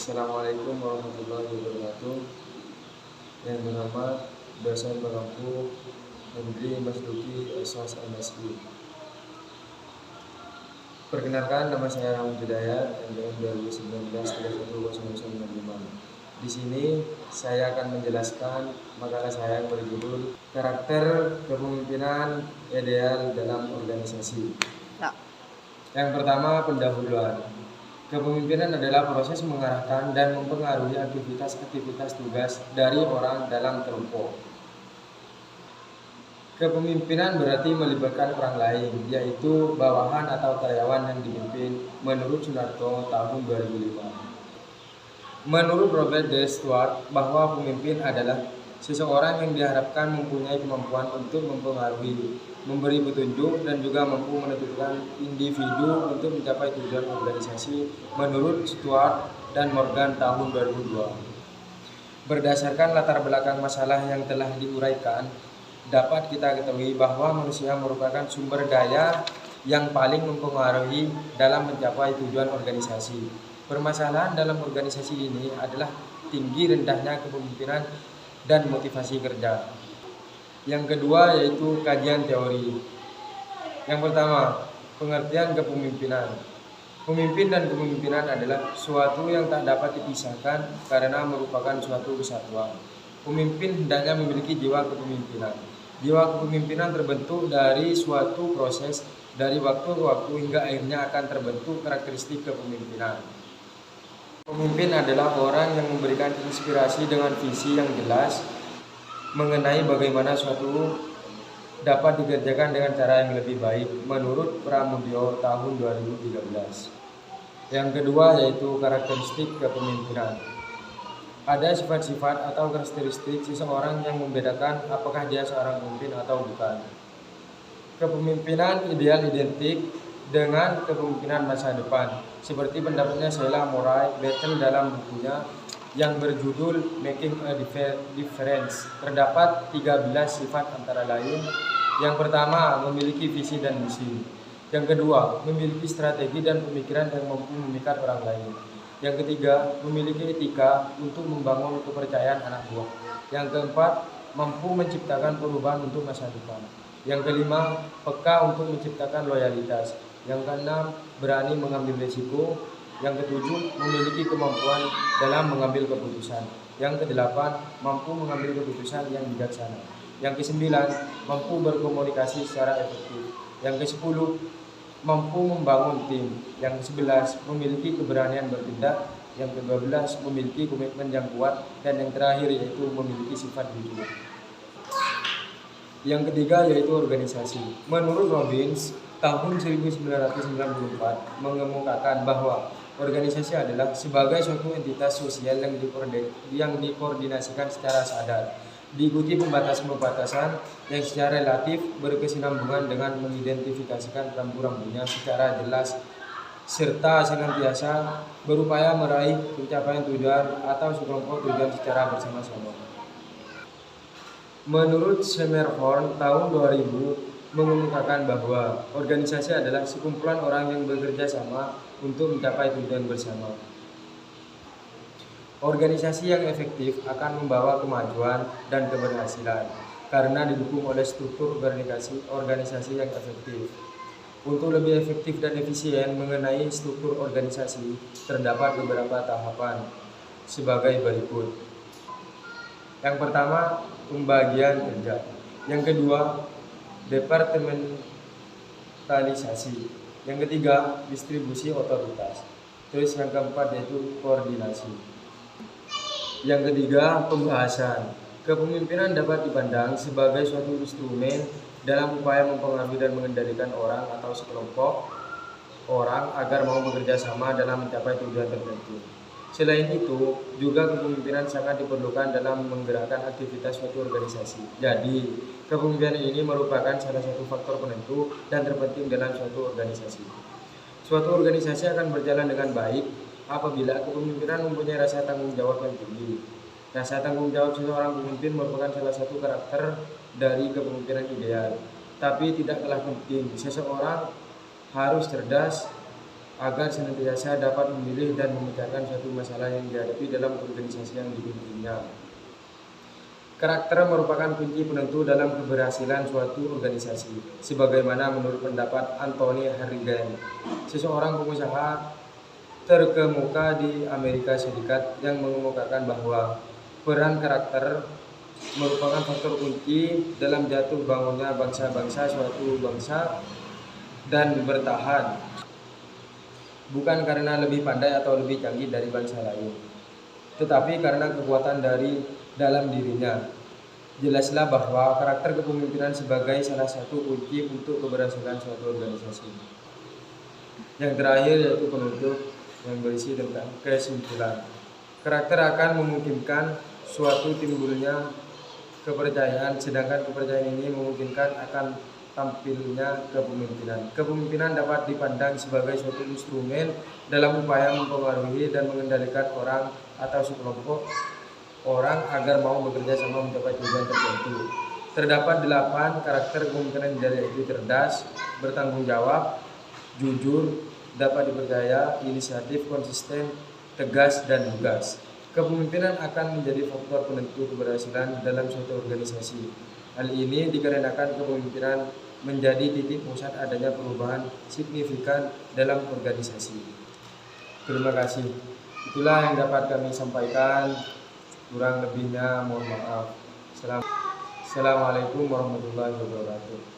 Assalamualaikum warahmatullahi wabarakatuh. Yang bernama dosen pengampu Hendri Masduki Sos MSI. Perkenalkan, nama saya Rahmat Hidayat, NPM 2019-310065. Di sini saya akan menjelaskan makalah saya yang berjudul Karakter Kepemimpinan Ideal dalam Organisasi. Yang pertama, pendahuluan. Kepemimpinan adalah proses mengarahkan dan mempengaruhi aktivitas-aktivitas tugas dari orang dalam kelompok. Kepemimpinan berarti melibatkan orang lain, yaitu bawahan atau karyawan yang dipimpin, menurut Sunarto tahun 2005. Menurut Robert D. Stewart, bahwa pemimpin adalah seseorang yang diharapkan mempunyai kemampuan untuk mempengaruhi, memberi petunjuk, dan juga mampu menentukan individu untuk mencapai tujuan organisasi menurut Stewart dan Morgan tahun 2002. Berdasarkan latar belakang masalah yang telah diuraikan, dapat kita ketahui bahwa manusia merupakan sumber daya yang paling mempengaruhi dalam mencapai tujuan organisasi. Permasalahan dalam organisasi ini adalah tinggi rendahnya kepemimpinan dan motivasi kerja. Yang kedua yaitu kajian teori. Yang pertama, pengertian kepemimpinan. Pemimpin dan kepemimpinan adalah suatu yang tak dapat dipisahkan karena merupakan suatu kesatuan. Pemimpin hendaknya memiliki jiwa kepemimpinan. Jiwa kepemimpinan terbentuk dari suatu proses dari waktu ke waktu hingga akhirnya akan terbentuk karakteristik kepemimpinan. Pemimpin adalah orang yang memberikan inspirasi dengan visi yang jelas mengenai bagaimana suatu dapat dikerjakan dengan cara yang lebih baik menurut Pramudio tahun 2013. Yang kedua yaitu karakteristik kepemimpinan. Ada sifat-sifat atau karakteristik seseorang yang membedakan apakah dia seorang pemimpin atau bukan. Kepemimpinan ideal identik dengan kepemimpinan masa depan, seperti pendapatnya Sheila Moray Battle dalam bukunya yang berjudul Making a Difference. Terdapat 13 sifat antara lain. Yang pertama, memiliki visi dan misi. Yang kedua, memiliki strategi dan pemikiran yang mampu memikat orang lain. Yang ketiga, memiliki etika untuk membangun kepercayaan anak buah. Yang keempat, mampu menciptakan perubahan untuk masa depan. Yang kelima, peka untuk menciptakan loyalitas. Yang keenam, berani mengambil risiko. Yang ketujuh, memiliki kemampuan dalam mengambil keputusan. Yang kedelapan, mampu mengambil keputusan yang bijaksana. Yang kesembilan, mampu berkomunikasi secara efektif. Yang kesepuluh, mampu membangun tim. Yang kesebelas, memiliki keberanian bertindak. Yang kedua belas, memiliki komitmen yang kuat. Dan yang terakhir yaitu memiliki sifat jujur. Yang ketiga yaitu organisasi. Menurut Robbins, tahun 1994 mengemukakan bahwa organisasi adalah sebagai suatu entitas sosial yang dikoordinasikan secara sadar, diikuti pembatasan-pembatasan yang secara relatif berkesinambungan dengan mengidentifikasikan rambu-rambunya secara jelas, serta senantiasa berupaya meraih pencapaian tujuan atau sekelompok tujuan secara bersama-sama. Menurut Schermerhorn tahun 2000 mengemukakan bahwa organisasi adalah sekumpulan orang yang bekerja sama untuk mencapai tujuan bersama. Organisasi yang efektif akan membawa kemajuan dan keberhasilan karena didukung oleh struktur organisasi yang efektif. Untuk lebih efektif dan efisien mengenai struktur organisasi, terdapat beberapa tahapan sebagai berikut. Yang pertama, pembagian kerja. Yang kedua, departementalisasi. Yang ketiga, distribusi otoritas. Terus yang keempat yaitu koordinasi. Yang ketiga, pembahasan. Kepemimpinan dapat dipandang sebagai suatu instrumen dalam upaya mempengaruhi dan mengendalikan orang atau sekelompok orang agar mau bekerja sama dalam mencapai tujuan tertentu. Selain itu, juga kepemimpinan sangat diperlukan dalam menggerakkan aktivitas suatu organisasi. Jadi, kepemimpinan ini merupakan salah satu faktor penentu dan terpenting dalam suatu organisasi. Suatu organisasi akan berjalan dengan baik apabila kepemimpinan mempunyai rasa tanggung jawab yang tinggi. Rasa tanggung jawab seseorang pemimpin merupakan salah satu karakter dari kepemimpinan ideal. Tapi tidak kalah penting, seseorang harus cerdas, agar senantiasa dapat memilih dan memecahkan suatu masalah yang dihadapi dalam organisasi yang dipimpinnya. Karakter merupakan kunci penentu dalam keberhasilan suatu organisasi, sebagaimana menurut pendapat Anthony Harrigan, seseorang pengusaha terkemuka di Amerika Serikat, yang mengemukakan bahwa peran karakter merupakan faktor kunci dalam jatuh bangunnya bangsa-bangsa. Suatu bangsa dan bertahan bukan karena lebih pandai atau lebih canggih dari bangsa lain, tetapi karena kekuatan dari dalam dirinya. Jelaslah bahwa karakter kepemimpinan sebagai salah satu kunci untuk keberhasilan suatu organisasi. Yang terakhir yaitu penutup yang berisi tentang kesimpulan. Karakter akan memungkinkan suatu timbulnya kepercayaan, sedangkan kepercayaan ini memungkinkan akan tampilnya kepemimpinan. Kepemimpinan dapat dipandang sebagai suatu instrumen dalam upaya mempengaruhi dan mengendalikan orang atau sekelompok orang agar mau bekerja sama mencapai tujuan tertentu. Terdapat 8 karakter kepemimpinan, yaitu cerdas, bertanggung jawab, jujur, dapat dipercaya, inisiatif, konsisten, tegas, dan lugas. Kepemimpinan akan menjadi faktor penentu keberhasilan dalam suatu organisasi. Hal ini dikarenakan kepemimpinan menjadi titik pusat adanya perubahan signifikan dalam organisasi. Terima kasih. Itulah yang dapat kami sampaikan. Kurang lebihnya mohon maaf. Assalamualaikum warahmatullahi wabarakatuh.